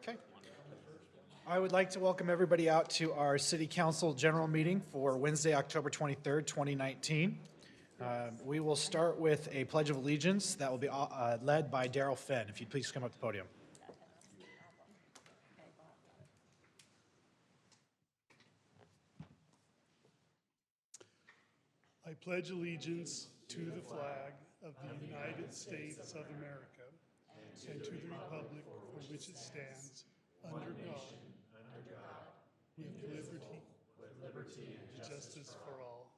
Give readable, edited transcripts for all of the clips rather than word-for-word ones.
Okay. I would like to welcome everybody out to our City Council General Meeting for Wednesday, October 23rd, 2019. We will start with a Pledge of Allegiance that will be led by Daryl Finn. If you'd please come up to the podium. I pledge allegiance to the flag of the United States of America and to the republic for which it stands, under God, with liberty and justice for all.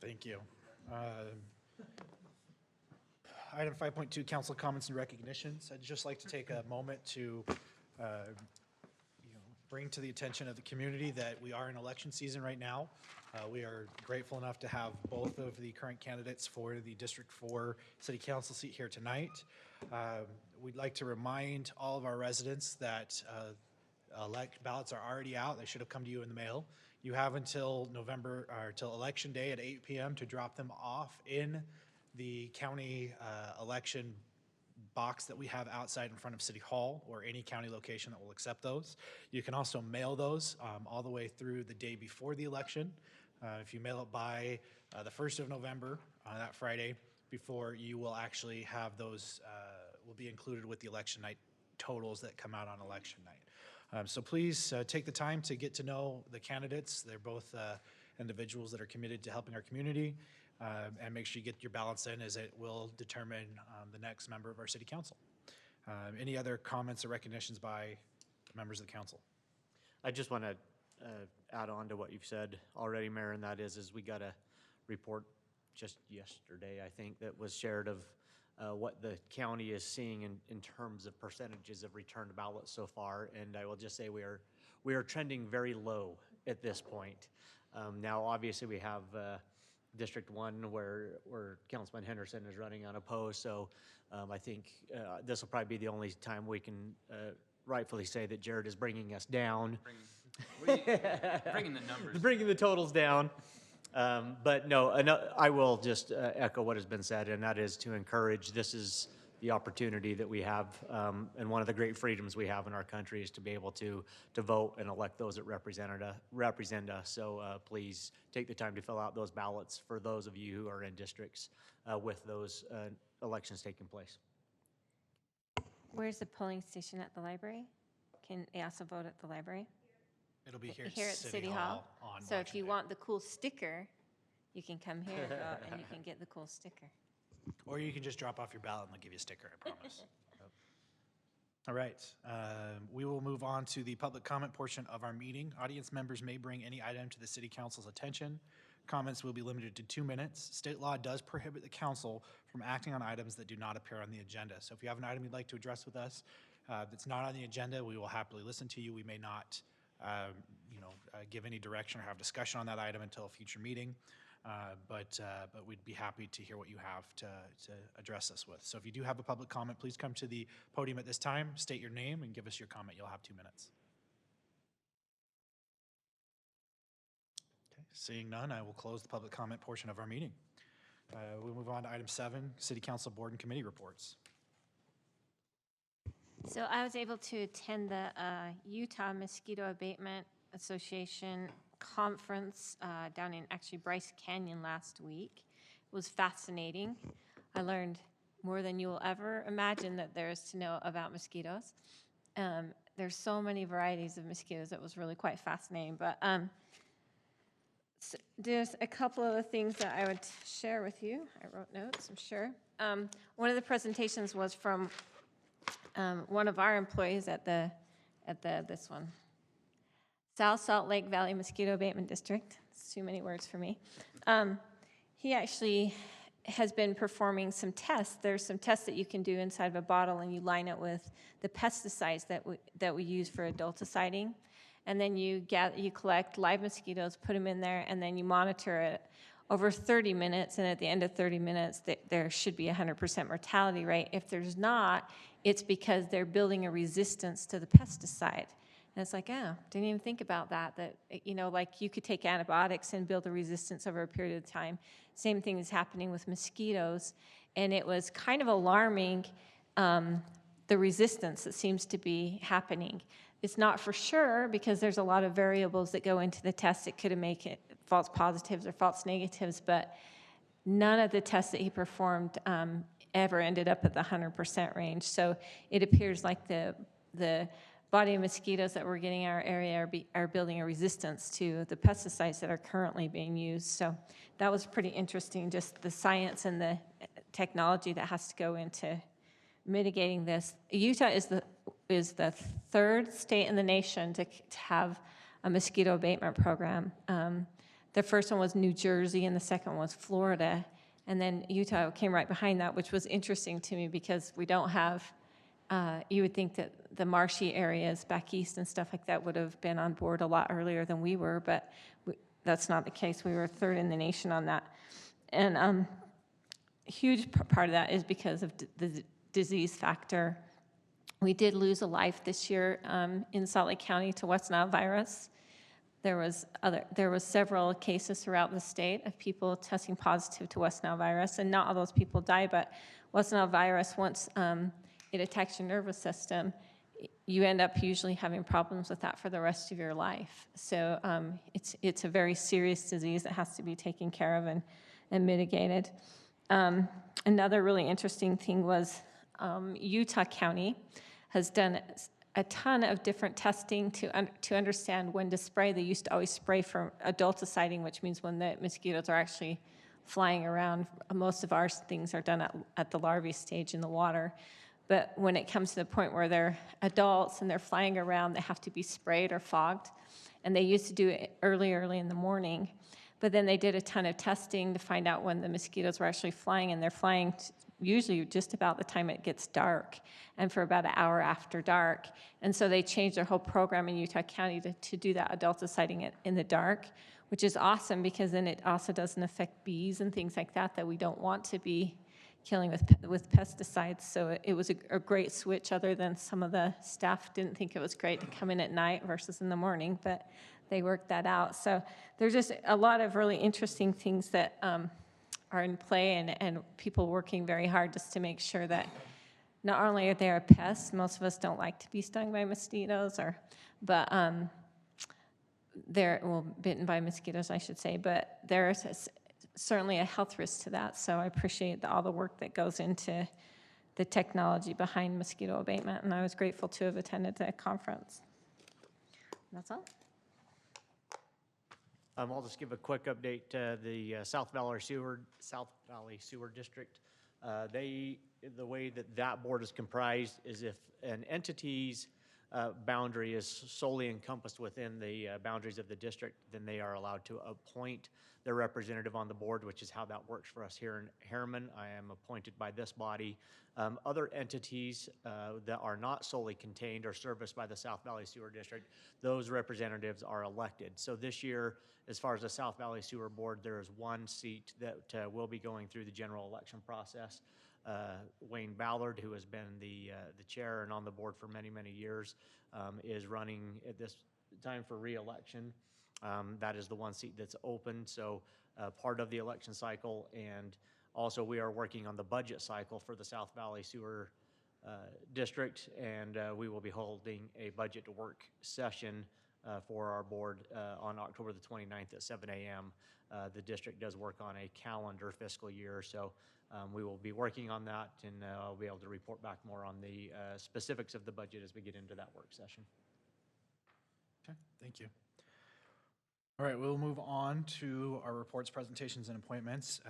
Thank you. Item 5.2, Council Comments and Recognitions. I'd just like to take a moment to bring to the attention of the community that we are in election season right now. We are grateful enough to have both of the current candidates for the District 4 City Council seat here tonight. We'd like to remind all of our residents that ballots are already out. They should have come to you in the mail. You have until till Election Day at 8 p.m. to drop them off in the county election box that we have outside in front of City Hall or any county location that will accept those. You can also mail those all the way through the day before the election. If you mail it by the 1st of November, that Friday, before you will actually have those, will be included with the election night totals that come out on election night. So please take the time to get to know the candidates. They're both individuals that are committed to helping our community. And make sure you get your ballots in, as it will determine the next member of our city council. Any other comments or recognitions by members of the council? I just want to add on to what you've said already, Mayor, and that is we got a report just yesterday, I think, that was shared of what the county is seeing in terms of percentages of returned ballots so far, and I will just say we are trending very low at this point. Now, obviously, we have District 1 where Councilman Henderson is running unopposed, so I think this will probably be the only time we can rightfully say that Jared is bringing us down. Bringing the numbers. Bringing the totals down. But no, I will just echo what has been said, and that is to encourage. This is the opportunity that we have, and one of the great freedoms we have in our country is to be able to vote and elect those that represent us. So please take the time to fill out those ballots for those of you who are in districts with those elections taking place. Where's the polling station at the library? Can they also vote at the library? It'll be here at City Hall. on So if election you day. want the cool sticker, you can come here and you can get the cool sticker. Or you can just drop off your ballot and they'll give you a sticker, I promise. All right, we will move on to the public comment portion of our meeting. Audience members may bring any item to the City Council's attention. Comments will be limited to 2 minutes. State law does prohibit the council from acting on items that do not appear on the agenda. So if you have an item you'd like to address with us that's not on the agenda, we will happily listen to you. We may not give any direction or have discussion on that item until a future meeting. But we'd be happy to hear what you have to address us with. So if you do have a public comment, please come to the podium at this time, state your name, and give us your comment. You'll have 2 minutes. Okay, seeing none, I will close the public comment portion of our meeting. We'll move on to item 7, City Council Board and Committee reports. So I was able to attend the Utah Mosquito Abatement Association conference down in actually Bryce Canyon last week. It was fascinating. I learned more than you will ever imagine that there is to know about mosquitoes. There's so many varieties of mosquitoes. It was really quite fascinating. But so there's a couple of the things that I would share with you. I wrote notes, I'm sure. One of the presentations was from one of our employees at this one. South Salt Lake Valley Mosquito Abatement District. It's too many words for me. He actually has been performing some tests. There's some tests that you can do inside of a bottle, and you line it with the pesticides that we use for adulticiding. And then you collect live mosquitoes, put them in there, and then you monitor it over 30 minutes. And at the end of 30 minutes, there should be 100% mortality rate. If there's not, it's because they're building a resistance to the pesticide. And it's like, oh, didn't even think about that, like you could take antibiotics and build a resistance over a period of time. Same thing is happening with mosquitoes. And it was kind of alarming, the resistance that seems to be happening. It's not for sure because there's a lot of variables that go into the test that could make it false positives or false negatives, but none of the tests that he performed ever ended up at the 100% range. So it appears like the body of mosquitoes that we're getting in our area are building a resistance to the pesticides that are currently being used. So that was pretty interesting, just the science and the technology that has to go into mitigating this. Utah is the third state in the nation to have a mosquito abatement program. The first one was New Jersey, and the second one was Florida. And then Utah came right behind that, which was interesting to me because we don't have, you would think that the marshy areas back east and stuff like that would have been on board a lot earlier than we were, but that's not the case. We were third in the nation on that. And a huge part of that is because of the disease factor. We did lose a life this year in Salt Lake County to West Nile virus. There was several cases throughout the state of people testing positive to West Nile virus, and not all those people die, but West Nile virus, once it attacks your nervous system, you end up usually having problems with that for the rest of your life. So it's a very serious disease that has to be taken care of and mitigated. Another really interesting thing was Utah County has done a ton of different testing to understand when to spray. They used to always spray for adulticiding, which means when the mosquitoes are actually flying around. Most of our things are done at the larvae stage in the water. But when it comes to the point where they're adults and they're flying around, they have to be sprayed or fogged. And they used to do it early in the morning. But then they did a ton of testing to find out when the mosquitoes were actually flying, and they're flying usually just about the time it gets dark and for about an hour after dark. And so they changed their whole program in Utah County to do that adulticiding in the dark, which is awesome because then it also doesn't affect bees and things like that we don't want to be killing with pesticides. So it was a great switch, other than some of the staff didn't think it was great to come in at night versus in the morning, but they worked that out. So there's just a lot of really interesting things that are in play, and people working very hard just to make sure that not only are they a pest, most of us don't like to be stung by mosquitoes, but they're, well, bitten by mosquitoes, I should say, but there's certainly a health risk to that. So I appreciate all the work that goes into the technology behind mosquito abatement, and I was grateful to have attended the conference. That's all. I'll just give a quick update. The South Valley Sewer District, the way that board is comprised is if an entity's boundary is solely encompassed within the boundaries of the district, then they are allowed to appoint their representative on the board, which is how that works for us here in Harriman. I am appointed by this body. Other entities that are not solely contained or serviced by the South Valley Sewer District, those representatives are elected. So this year, as far as the South Valley Sewer Board, there is one seat that will be going through the general election process. Wayne Ballard, who has been the chair and on the board for many, many years, is running at this time for re-election. That is the one seat that's open, so part of the election cycle, and also we are working on the budget cycle for the South Valley Sewer District, and we will be holding a budget to work session for our board on October the 29th at 7 a.m. The district does work on a calendar fiscal year, so we will be working on that, and I'll be able to report back more on the specifics of the budget as we get into that work session. Okay, thank you. All right, we'll move on to our reports, presentations, and appointments.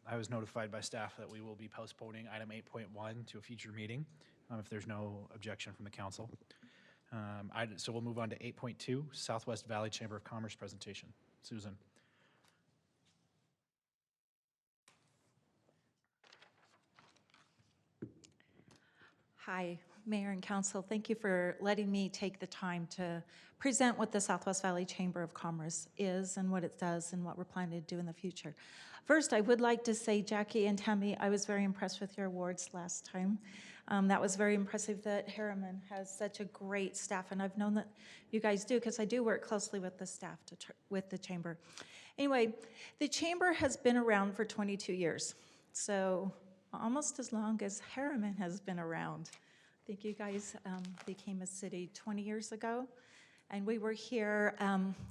I was notified by staff that we will be postponing item 8.1 to a future meeting if there's no objection from the council. So we'll move on to 8.2, Southwest Valley Chamber of Commerce presentation. Susan. Hi, Mayor and Council, thank you for letting me take the time to present what the Southwest Valley Chamber of Commerce is and what it does and what we're planning to do in the future. First, I would like to say, Jackie and Tammy, I was very impressed with your awards last time. That was very impressive that Harriman has such a great staff, and I've known that you guys do because I do work closely with the staff, with the Chamber. Anyway, the Chamber has been around for 22 years, so almost as long as Harriman has been around. I think you guys became a city 20 years ago, and we were here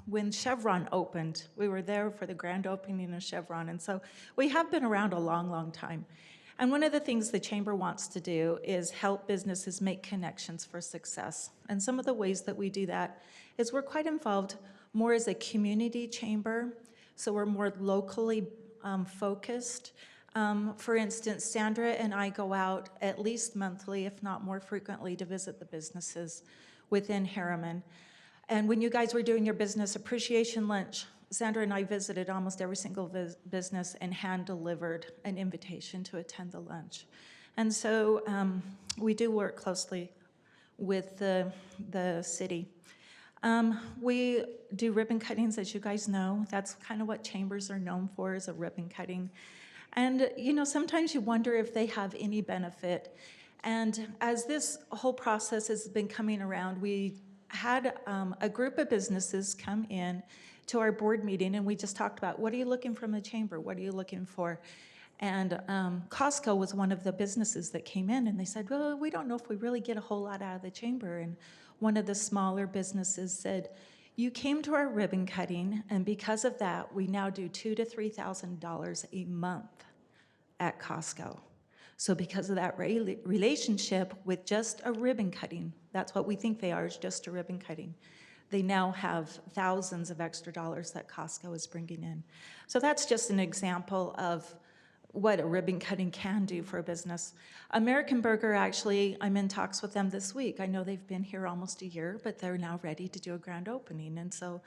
when Chevron opened. We were there for the grand opening of Chevron, and so we have been around a long, long time. And one of the things the Chamber wants to do is help businesses make connections for success. And some of the ways that we do that is we're quite involved more as a community chamber, so we're more locally focused. For instance, Sandra and I go out at least monthly, if not more frequently, to visit the businesses within Harriman. And when you guys were doing your business appreciation lunch, Sandra and I visited almost every single business and hand-delivered an invitation to attend the lunch. And so we do work closely with the city. We do ribbon cuttings, as you guys know. That's kind of what chambers are known for, is a ribbon cutting. And you know, sometimes you wonder if they have any benefit. And as this whole process has been coming around, we had a group of businesses come in to our board meeting, and we just talked about, what are you looking from the chamber? What are you looking for? And Costco was one of the businesses that came in, and they said, well, we don't know if we really get a whole lot out of the chamber. And one of the smaller businesses said, you came to our ribbon cutting, and because of that, we now do $2,000 to $3,000 a month at Costco. So because of that relationship with just a ribbon cutting, that's what we think they are, is just a ribbon cutting, they now have thousands of extra dollars that Costco is bringing in. So that's just an example of what a ribbon cutting can do for a business. American Burger, actually, I'm in talks with them this week. I know they've been here almost a year, but they're now ready to do a grand opening. And so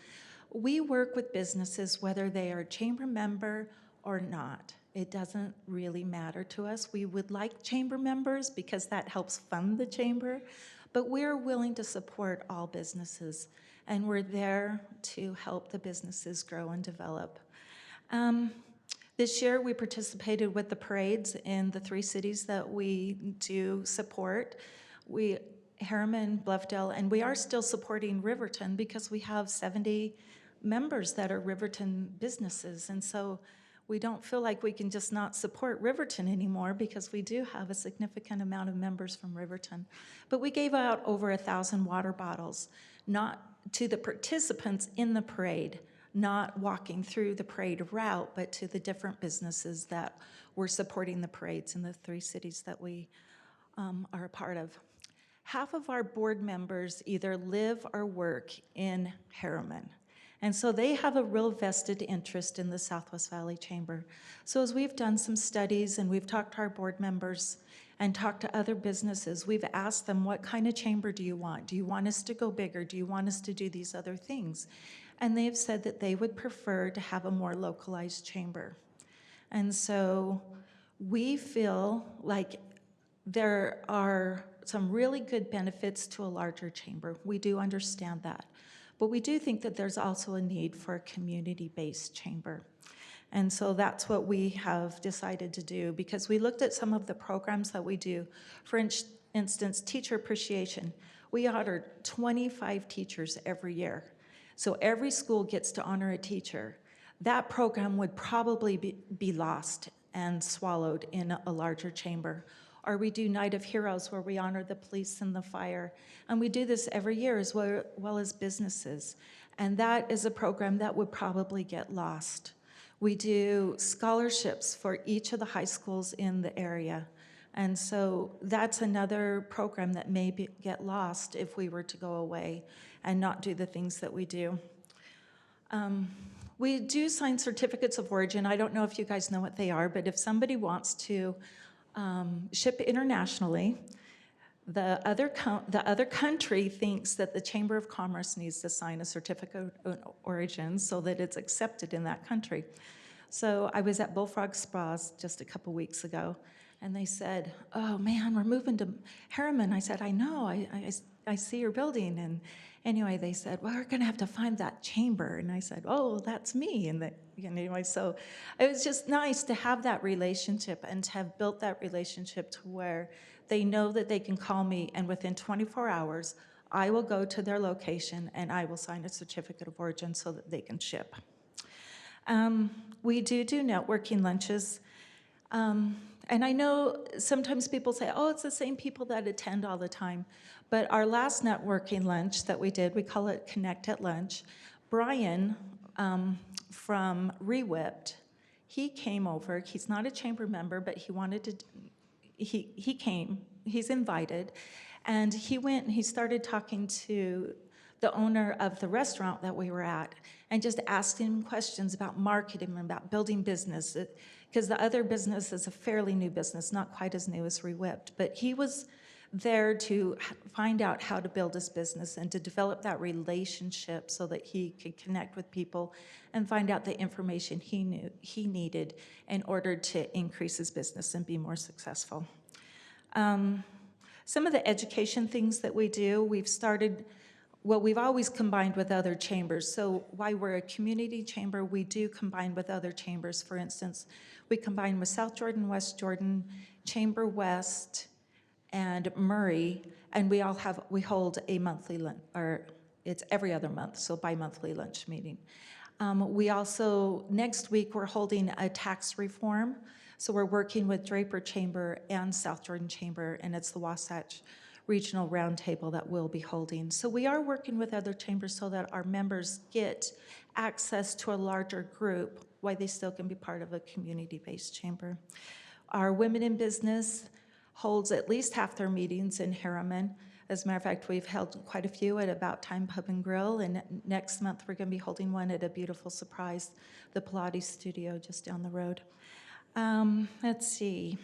we work with businesses, whether they are a chamber member or not. It doesn't really matter to us. We would like chamber members because that helps fund the chamber, but we're willing to support all businesses, and we're there to help the businesses grow and develop. This year, we participated with the parades in the 3 cities that we do support. Harriman, Bluffdale, and we are still supporting Riverton because we have 70 members that are Riverton businesses. And so we don't feel like we can just not support Riverton anymore because we do have a significant amount of members from Riverton. But we gave out over 1,000 water bottles, not to the participants in the parade, not walking through the parade route, but to the different businesses that were supporting the parades in the 3 cities that we are a part of. Half of our board members either live or work in Harriman. And so they have a real vested interest in the Southwest Valley Chamber. So as we've done some studies and we've talked to our board members and talked to other businesses, we've asked them, what kind of chamber do you want? Do you want us to go bigger? Do you want us to do these other things? And they've said that they would prefer to have a more localized chamber. And so we feel like there are some really good benefits to a larger chamber. We do understand that. But we do think that there's also a need for a community-based chamber. And so that's what we have decided to do, because we looked at some of the programs that we do. For instance, teacher appreciation. We honor 25 teachers every year. So every school gets to honor a teacher. That program would probably be lost and swallowed in a larger chamber. Or we do Night of Heroes, where we honor the police and the fire. And we do this every year as well as businesses. And that is a program that would probably get lost. We do scholarships for each of the high schools in the area. And so that's another program that may get lost if we were to go away and not do the things that we do. We do sign certificates of origin. I don't know if you guys know what they are, but if somebody wants to ship internationally, the other country thinks that the Chamber of Commerce needs to sign a certificate of origin so that it's accepted in that country. So I was at Bullfrog Spas just a couple weeks ago, and they said, "Oh man, we're moving to Harriman." I said, "I know, I see your building." And anyway, they said, "Well, we're going to have to find that chamber." And I said, "Oh, that's me." And anyway, so it was just nice to have that relationship and to have built that relationship to where they know that they can call me, and within 24 hours, I will go to their location and I will sign a certificate of origin so that they can ship. We do networking lunches. And I know sometimes people say, oh, it's the same people that attend all the time. But our last networking lunch that we did, we call it Connect at Lunch. Brian from Rewipped, he came over. He's not a chamber member, but he wanted to, he came, he's invited. And he went and he started talking to the owner of the restaurant that we were at and just asking him questions about marketing and about building business. Because the other business is a fairly new business, not quite as new as Rewipped. But he was there to find out how to build his business and to develop that relationship so that he could connect with people and find out the information he needed in order to increase his business and be more successful. Some of the education things that we do, we've always combined with other chambers. So while we're a community chamber, we do combine with other chambers. For instance, we combine with South Jordan, West Jordan, Chamber West, and Murray, and we hold a monthly lunch, or it's every other month, so bi-monthly lunch meeting. We also, next week, we're holding a tax reform. So we're working with Draper Chamber and South Jordan Chamber, and it's the Wasatch Regional Roundtable that we'll be holding. So we are working with other chambers so that our members get access to a larger group while they still can be part of a community-based chamber. Our Women in Business holds at least half their meetings in Harriman. As a matter of fact, we've held quite a few at About Time Pub and Grill, and next month we're going to be holding one at a beautiful surprise, the Pilates studio just down the road. Let's see.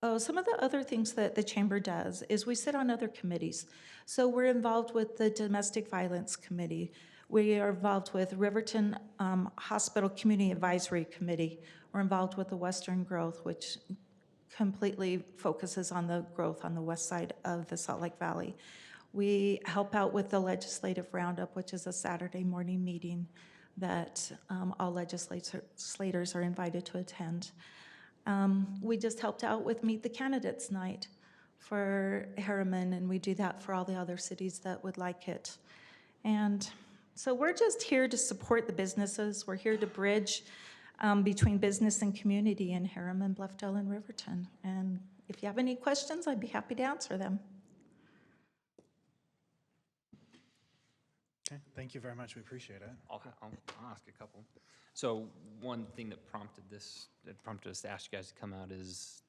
Oh, some of the other things that the chamber does is we sit on other committees. So we're involved with the Domestic Violence Committee. We are involved with Riverton Hospital Community Advisory Committee. We're involved with the Western Growth, which completely focuses on the growth on the west side of the Salt Lake Valley. We help out with the Legislative Roundup, which is a Saturday morning meeting that all legislators are invited to attend. We just helped out with Meet the Candidates Night for Harriman, and we do that for all the other cities that would like it. And so we're just here to support the businesses. We're here to bridge between business and community in Harriman, Bluffdale, and Riverton. And if you have any questions, I'd be happy to answer them. Okay, thank you very much. We appreciate it. I'll ask a couple. So one thing that prompted us to ask you guys to come out is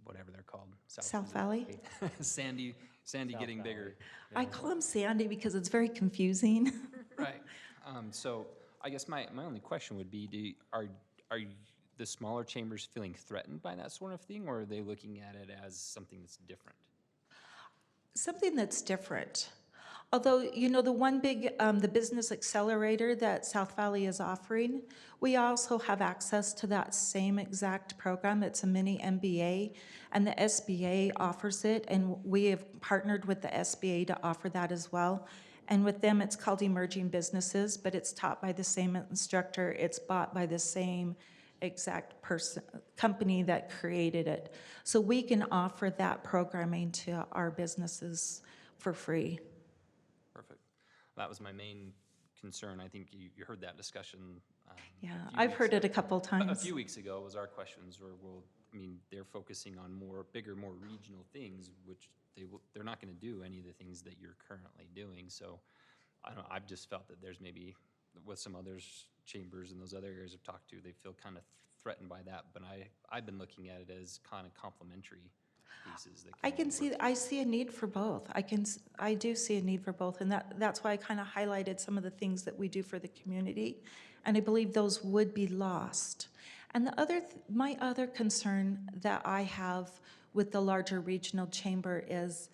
whatever they're called. South Valley? Sandy getting bigger. I call him Sandy because it's very confusing. Right. So I guess my only question would be, are the smaller chambers feeling threatened by that sort of thing, or are they looking at it as something that's different? Something that's different. Although, you know, the one big, the business accelerator that South Valley is offering, we also have access to that same exact program. It's a mini MBA, and the SBA offers it, and we have partnered with the SBA to offer that as well. And with them, it's called Emerging Businesses, but it's taught by the same instructor. It's bought by the same exact company that created it. So we can offer that programming to our businesses for free. Perfect. That was my main concern. I think you heard that discussion. Yeah, I've heard it a couple A times. few weeks ago was our questions were, well, I mean, they're focusing on bigger, more regional things, which they're not going to do any of the things that you're currently doing. So I don't know, I've just felt that there's maybe with some others chambers and those other areas I've talked to, they feel kind of threatened by that. But I've been looking at it as kind of complementary pieces. That I see a need for both. I do see a need for both, and that's why I kind of highlighted some of the things that we do for the community, and I believe those would be lost. And my other concern that I have with the larger regional chamber is,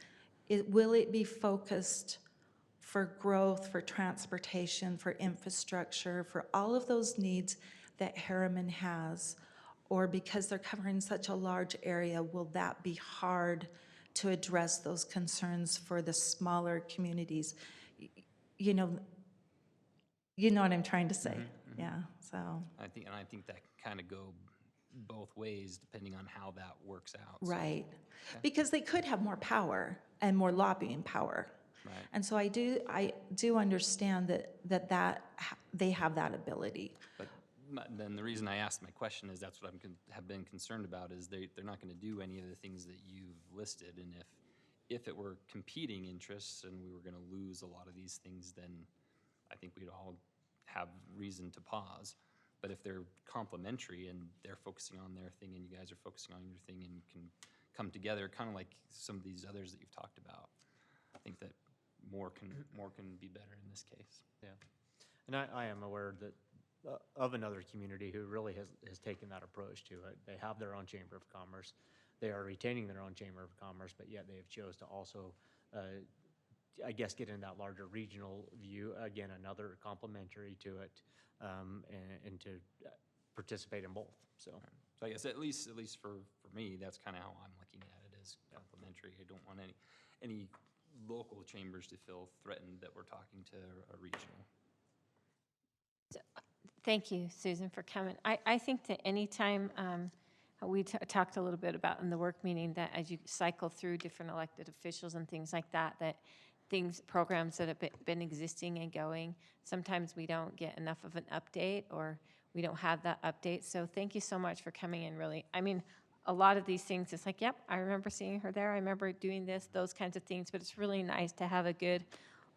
will it be focused for growth, for transportation, for infrastructure, for all of those needs that Harriman has? Or because they're covering such a large area, will that be hard to address those concerns for the smaller communities? You know, what I'm trying to say. Yeah, so, I think that can kind of go both ways depending on how that works out. So, right. Because they could have more power and more lobbying power. right. And so I do understand that they have that ability. But then the reason I asked my question is that's what have been concerned about is they're not going to do any of the things that you've listed, and if it were competing interests and we were going to lose a lot of these things, then I think we'd all have reason to pause. But if they're complementary and they're focusing on their thing and you guys are focusing on your thing and can come together, kind of like some of these others that you've talked about, I think that more can be better in this case. Yeah. And I am aware that of another community who really has taken that approach to it. They have their own Chamber of Commerce. They are retaining their own Chamber of Commerce, but yet they have chose to also, I guess, get in that larger regional view. Again, another complementary to it, and to participate in both. So I guess at least for me, that's kind of how I'm looking at it, as complementary. I don't want any local chambers to feel threatened that we're talking to a regional. Thank you, Susan, for coming. I think that anytime, we talked a little bit about in the work meeting that as you cycle through different elected officials and things like that, programs that have been existing and going, sometimes we don't get enough of an update or we don't have that update. So thank you so much for coming in, really. I mean, a lot of these things, it's like, yep, I remember seeing her there. I remember doing this, those kinds of things. But it's really nice to have a good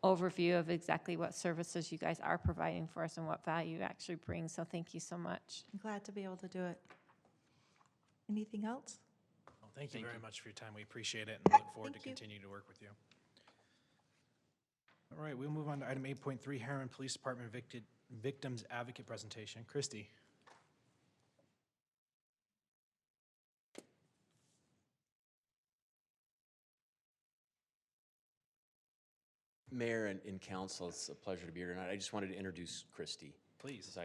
overview of exactly what services you guys are providing for us and what value you actually bring. So thank you so much. I'm glad to be able to do it. Anything else? Well, thank you Thank very you. much for your time. We appreciate it and look forward to Thank you. continue to work with you. All right, we'll move on to item 8.3, Harriman Police Department Victims Advocate Presentation. Christy. Mayor and council, it's a pleasure to be here tonight. I just wanted to introduce Christy. Please.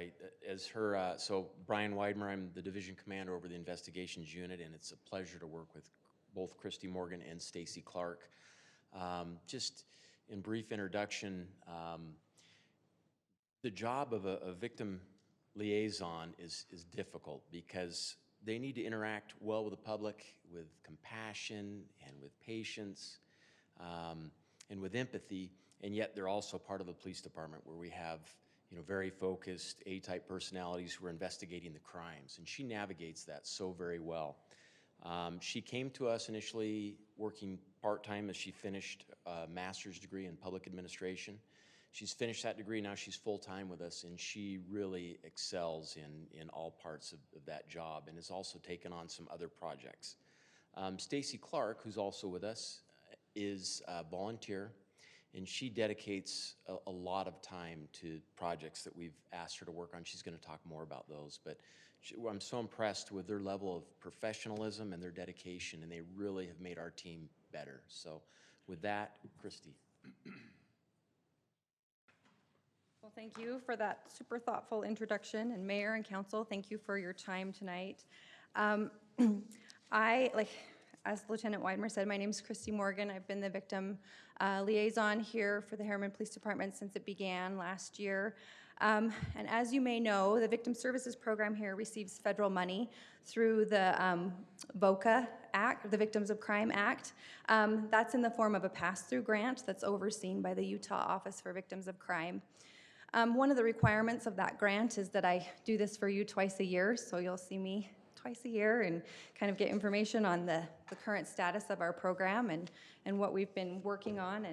So Brian Weidmer, I'm the division commander over the investigations unit, and it's a pleasure to work with both Christy Morgan and Stacy Clark. Just in brief introduction, the job of a victim liaison is difficult because they need to interact well with the public, with compassion and with patience, and with empathy, and yet they're also part of the police department where we have very focused A-type personalities who are investigating the crimes, and she navigates that so very well. She came to us initially working part-time as she finished a master's degree in public administration. She's finished that degree, now she's full-time with us, and she really excels in all parts of that job and has also taken on some other projects. Stacy Clark, who's also with us, is a volunteer, and she dedicates a lot of time to projects that we've asked her to work on. She's going to talk more about those, but I'm so impressed with their level of professionalism and their dedication, and they really have made our team better. So with that, Christy. Well, thank you for that super thoughtful introduction, and Mayor and Council, thank you for your time tonight. As Lieutenant Weidmer said, my name is Christy Morgan. I've been the victim liaison here for the Harriman Police Department since it began last year. And as you may know, the Victim Services Program here receives federal money through the VOCA Act, the Victims of Crime Act. That's in the form of a pass-through grant that's overseen by the Utah Office for Victims of Crime. One of the requirements of that grant is that I do this for you twice a year, so you'll see me twice a year and kind of get information on the current status of our program and what we've been working on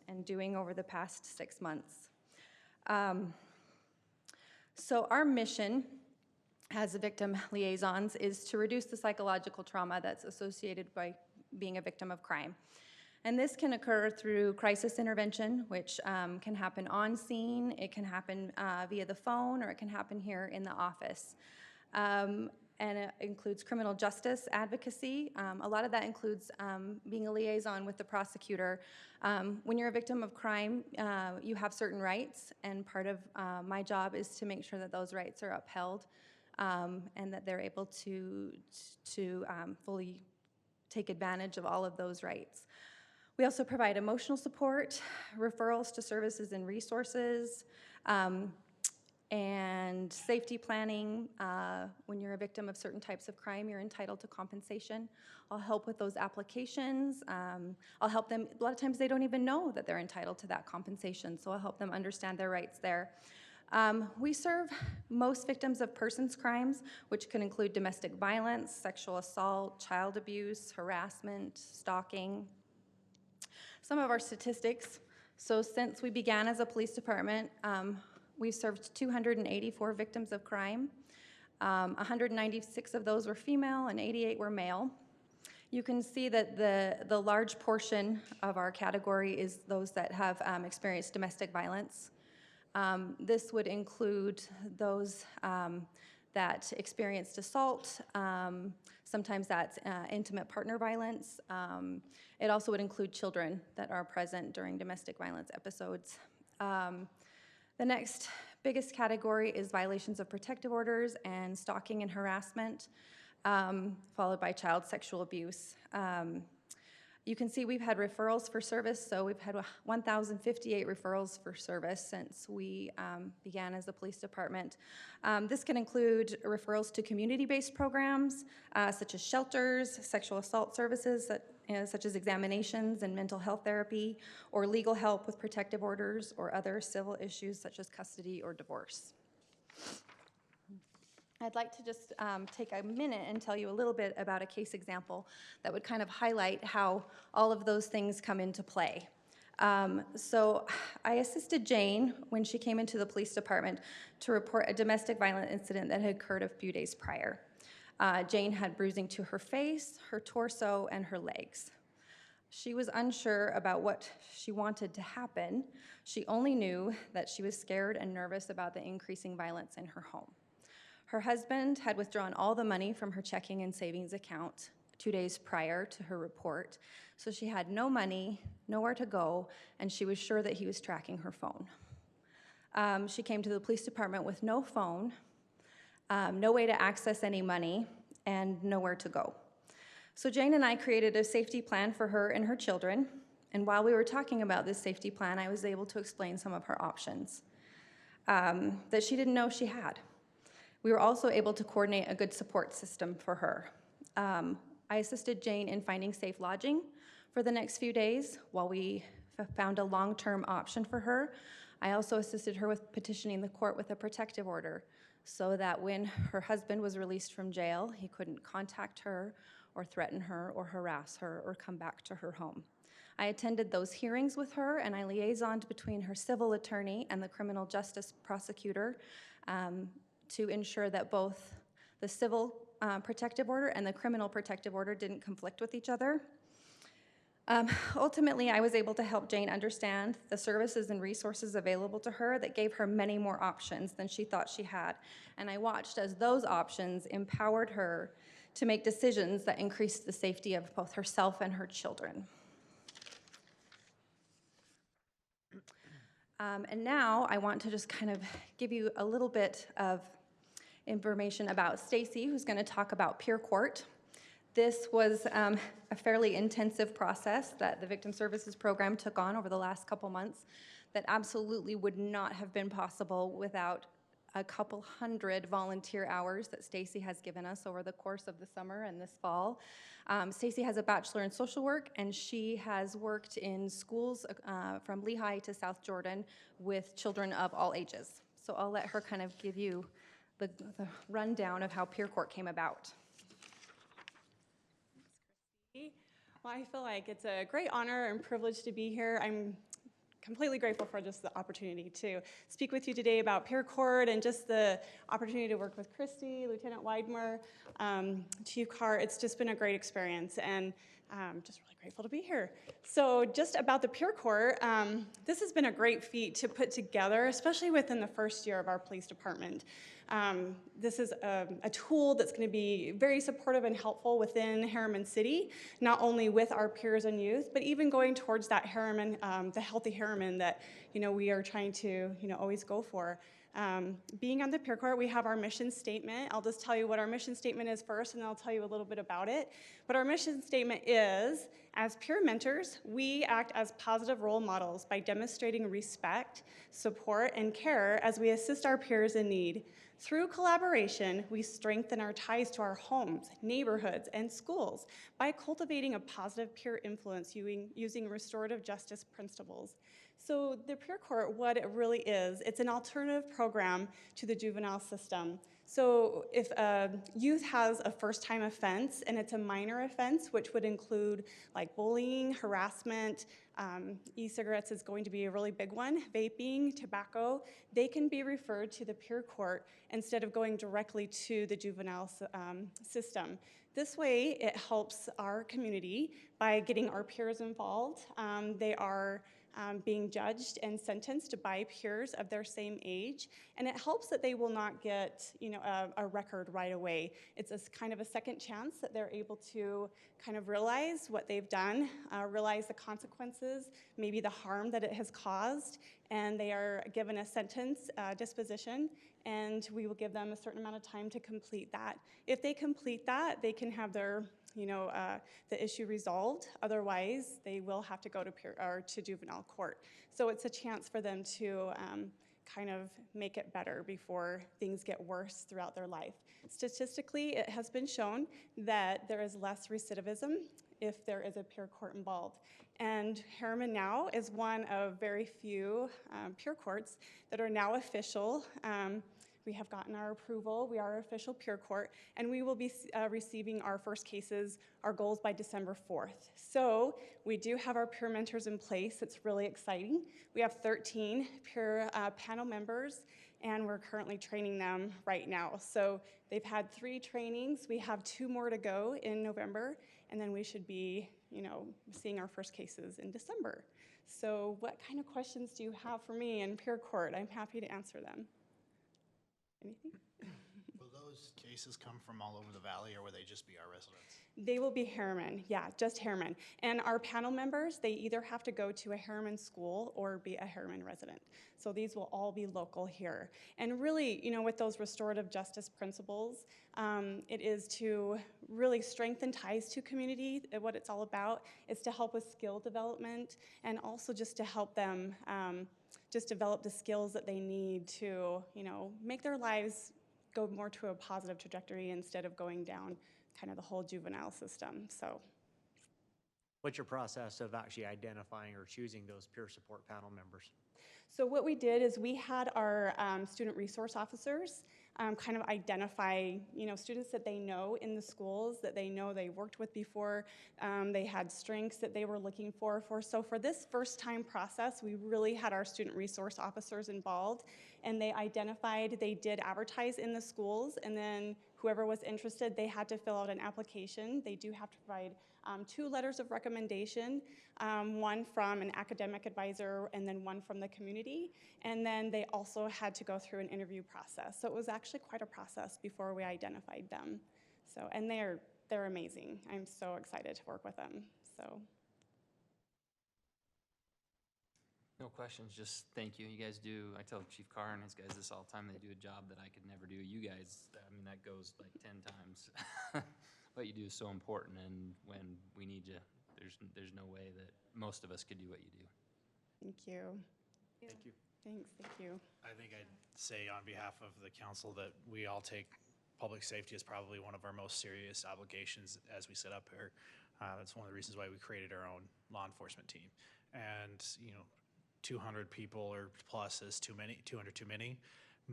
and doing over the past 6 months. So our mission as a victim liaisons is to reduce the psychological trauma that's associated by being a victim of crime. And this can occur through crisis intervention, which can happen on scene, it can happen via the phone, or it can happen here in the office. and it includes criminal justice advocacy. A lot of that includes being a liaison with the prosecutor. When you're a victim of crime, you have certain rights, and part of my job is to make sure that those rights are upheld and that they're able to fully take advantage of all of those rights. We also provide emotional support, referrals to services and resources, and safety planning. When you're a victim of certain types of crime, you're entitled to compensation. I'll help with those applications. I'll help them, a lot of times they don't even know that they're entitled to that compensation, so I'll help them understand their rights there. We serve most victims of persons crimes, which can include domestic violence, sexual assault, child abuse, harassment, stalking. Some of our statistics. So since we began as a police department, we've served 284 victims of crime. 196 of those were female and 88 were male. You can see that the large portion of our category is those that have experienced domestic violence. This would include those that experienced assault. Sometimes that's intimate partner violence. It also would include children that are present during domestic violence episodes. The next biggest category is violations of protective orders and stalking and harassment, followed by child sexual abuse. You can see we've had referrals for service, so we've had 1,058 referrals for service since we began as a police department. This can include referrals to community-based programs, such as shelters, sexual assault services, such as examinations and mental health therapy, or legal help with protective orders or other civil issues such as custody or divorce. I'd like to just take a minute and tell you a little bit about a case example that would kind of highlight how all of those things come into play. So I assisted Jane when she came into the police department to report a domestic violence incident that had occurred a few days prior. Jane had bruising to her face, her torso, and her legs. She was unsure about what she wanted to happen. She only knew that she was scared and nervous about the increasing violence in her home. Her husband had withdrawn all the money from her checking and savings account 2 days prior to her report, so she had no money, nowhere to go, and she was sure that he was tracking her phone. She came to the police department with no phone, no way to access any money, and nowhere to go. So Jane and I created a safety plan for her and her children, and while we were talking about this safety plan, I was able to explain some of her options that she didn't know she had. We were also able to coordinate a good support system for her. I assisted Jane in finding safe lodging for the next few days while we found a long-term option for her. I also assisted her with petitioning the court with a protective order so that when her husband was released from jail, he couldn't contact her or threaten her or harass her or come back to her home. I attended those hearings with her, and I liaisoned between her civil attorney and the criminal justice prosecutor to ensure that both the civil protective order and the criminal protective order didn't conflict with each other. Ultimately, I was able to help Jane understand the services and resources available to her that gave her many more options than she thought she had. And I watched as those options empowered her to make decisions that increased the safety of both herself and her children. And now I want to just kind of give you a little bit of information about Stacy, who's going to talk about peer court. This was a fairly intensive process that the Victim Services Program took on over the last couple months that absolutely would not have been possible without a couple hundred volunteer hours that Stacy has given us over the course of the summer and this fall. Stacy has a bachelor in social work, and she has worked in schools from Lehigh to South Jordan with children of all ages. So I'll let her kind of give you the rundown of how peer court came about. Well, I feel like it's a great honor and privilege to be here. I'm completely grateful for just the opportunity to speak with you today about peer court and just the opportunity to work with Christy, Lieutenant Weidmer, Chief Carr. It's just been a great experience, and I'm just really grateful to be here. So just about the peer court, this has been a great feat to put together, especially within the first year of our police department. This is a tool that's going to be very supportive and helpful within Harriman City, not only with our peers and youth, but even going towards that Harriman, the healthy Harriman that we are trying to always go for. Being on the peer court, we have our mission statement. I'll just tell you what our mission statement is first, and then I'll tell you a little bit about it. But our mission statement is, as peer mentors, we act as positive role models by demonstrating respect, support, and care as we assist our peers in need. Through collaboration, we strengthen our ties to our homes, neighborhoods, and schools by cultivating a positive peer influence using restorative justice principles. So the peer court, what it really is, it's an alternative program to the juvenile system. So if a youth has a first-time offense and it's a minor offense, which would include like bullying, harassment, e-cigarettes is going to be a really big one, vaping, tobacco, they can be referred to the peer court instead of going directly to the juvenile system. This way, it helps our community by getting our peers involved. They are being judged and sentenced by peers of their same age, and it helps that they will not get a record right away. It's kind of a second chance that they're able to kind of realize what they've done, realize the consequences, maybe the harm that it has caused, and they are given a sentence disposition, and we will give them a certain amount of time to complete that. If they complete that, they can have their the issue resolved. Otherwise, they will have to go to juvenile court. So it's a chance for them to kind of make it better before things get worse throughout their life. Statistically, it has been shown that there is less recidivism if there is a peer court involved. And Harriman now is one of very few peer courts that are now official. We have gotten our approval. We are official peer court, and we will be receiving our first cases, our goals by December 4th. So we do have our peer mentors in place. It's really exciting. We have 13 peer panel members, and we're currently training them right now. So they've had 3 trainings. We have 2 more to go in November, and then we should be, seeing our first cases in December. So what kind of questions do you have for me in peer court? I'm happy to answer them. Anything? Will those cases come from all over the valley, or will they just be our residents? They will be Harriman, yeah, just Harriman. And our panel members, they either have to go to a Harriman school or be a Harriman resident. So these will all be local here. And really, with those restorative justice principles, it is to really strengthen ties to community. What it's all about is to help with skill development and also just to help them just develop the skills that they need to, make their lives go more to a positive trajectory instead of going down kind of the whole juvenile system. So, What's your process of actually identifying or choosing those peer support panel members? so what we did is we had our student resource officers kind of identify, students that they know in the schools, that they know they worked with before, they had strengths that they were looking for. So for this first time process, we really had our student resource officers involved, and they identified, they did advertise in the schools, and then whoever was interested, they had to fill out an application. They do have to provide 2 letters of recommendation, one from an academic advisor and then one from the community. And then they also had to go through an interview process. So it was actually quite a process before we identified them. So, and they're amazing. I'm so excited to work with them. So. No questions, just thank you. You guys do, I tell Chief Carr and his guys this all the time, they do a job that I could never do. You guys, that goes like 10 times. What you do is so important, and when we need you, there's no way that most of us could do what you do. Thank you. Thank you. Thanks, thank you. I think I'd say on behalf of the council that we all take public safety as probably one of our most serious obligations as we sit up here. That's one of the reasons why we created our own law enforcement team. And, 200 people or plus is too many, 200 too many.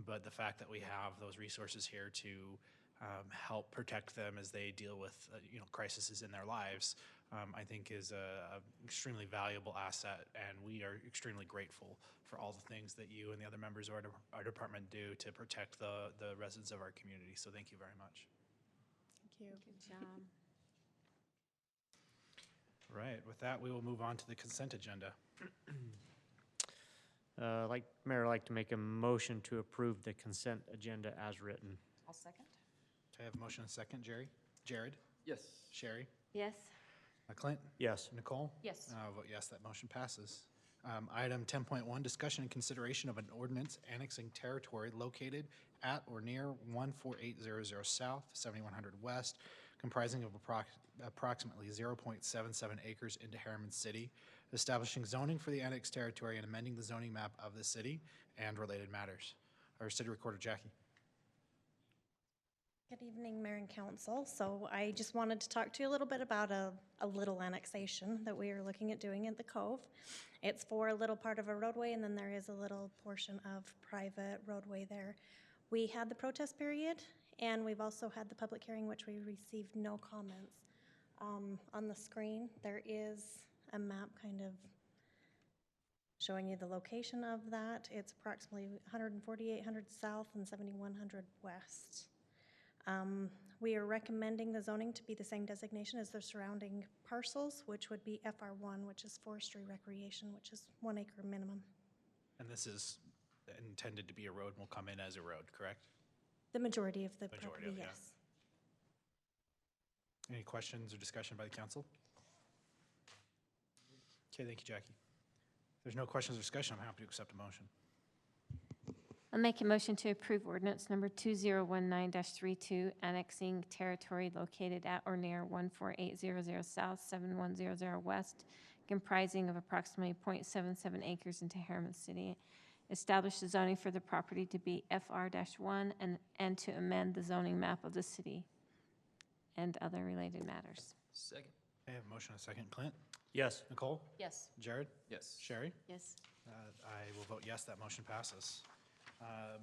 But the fact that we have those resources here to help protect them as they deal with, crises in their lives, I think is a extremely valuable asset, and we are extremely grateful for all the things that you and the other members of our department do to protect the residents of our community. So thank you very much. Thank you. Good job. Right, with that, we will move on to the consent agenda. Mayor, I'd like to make a motion to approve the consent agenda as written. I'll second. Okay, I have a motion and a second. Jared? Yes. Sherry? Yes. Clint? Yes. Nicole? Yes. I'll vote yes, that motion passes. Item 10.1, discussion and consideration of an ordinance annexing territory located at or near 14800 South, 7100 West, comprising of approximately 0.77 acres into Harriman City, establishing zoning for the annexed territory and amending the zoning map of the city and related matters. Our city recorder, Jackie. Good evening, Mayor and Council. So I just wanted to talk to you a little bit about a little annexation that we are looking at doing at the Cove. It's for a little part of a roadway, and then there is a little portion of private roadway there. We had the protest period, and we've also had the public hearing, which we received no comments. On the screen, there is a map kind of showing you the location of that. It's approximately 14800 south and 7100 west. We are recommending the zoning to be the same designation as the surrounding parcels, which would be FR1, which is forestry recreation, which is 1 acre minimum. And this is intended to be a road and will come in as a road, correct? The majority of the Majority property, of it, yeah. yes. Any questions or discussion by the council? Okay, thank you, Jackie. If there's no questions or discussion, I'm happy to accept a motion. I'll make a motion to approve ordinance number 2019-32, annexing territory located at or near 14800 South, 7100 West, comprising of approximately 0.77 acres into Harriman City. Establish the zoning for the property to be FR-1 and to amend the zoning map of the city and other related matters. Second. I have a motion and a second. Clint? Yes. Nicole? Yes. Jared? Yes. Sherry? Yes. I will vote yes, that motion passes.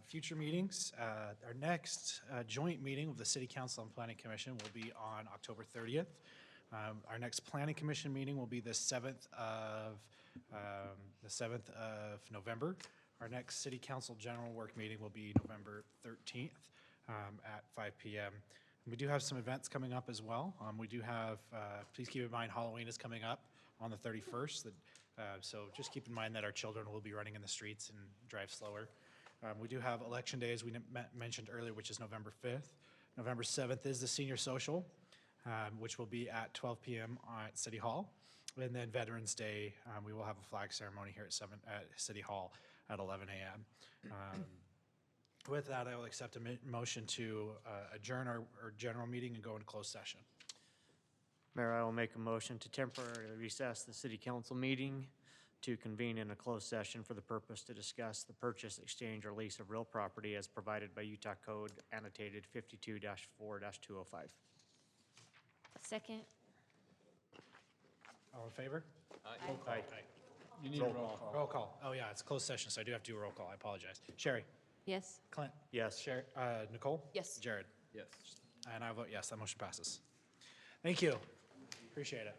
Future meetings, our next joint meeting of the City Council and Planning Commission will be on October 30th. Our next Planning Commission meeting will be the 7th of November. Our next City Council General Work meeting will be November 13th at 5 p.m. We do have some events coming up as well. We do have, please keep in mind, Halloween is coming up on the 31st. So just keep in mind that our children will be running in the streets and drive slower. We do have Election Day, as we mentioned earlier, which is November 5th. November 7th is the Senior Social, which will be at 12 p.m. at City Hall. And then Veterans Day, we will have a flag ceremony here at City Hall at 11 a.m. With that, I will accept a motion to adjourn our general meeting and go into closed session. Mayor, I will make a motion to temporarily recess the city council meeting to convene in a closed session for the purpose to discuss the purchase, exchange, or lease of real property as provided by Utah Code annotated 52-4-205. Second. All in favor? Aye. You need a roll call. Roll call. Oh, yeah, it's closed session, so I do have to do a roll call. I apologize. Sherry? Yes. Clint? Yes. Sherry? Nicole? Yes. Jared? Yes. And I vote yes, that motion passes. Thank you. Appreciate it.